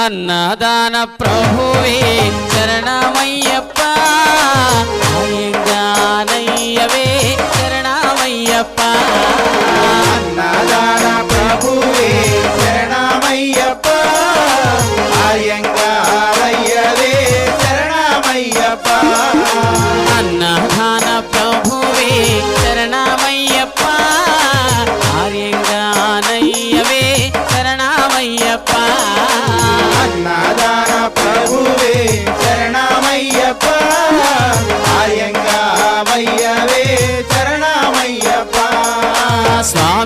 అన్నదాన ప్రభువే శరణమయ్యప్ప అయ్యంగానయ్యవే శరణమయ్యప్ప అన్నదాన ప్రభువే శరణమయ్యప్ప అయ్యంగారయ్యవే శరణమయ్యప్ప అన్నదాన ప్రభువే శరణమయ్యప్ప ఆర్యంగానయ్యవే శరణమయ్యప్ప అన్నదాన ప్రభువే శరణమయ్యప్ప అయ్యంగారయ్యవే శరణమయ్యప్ప స్వామి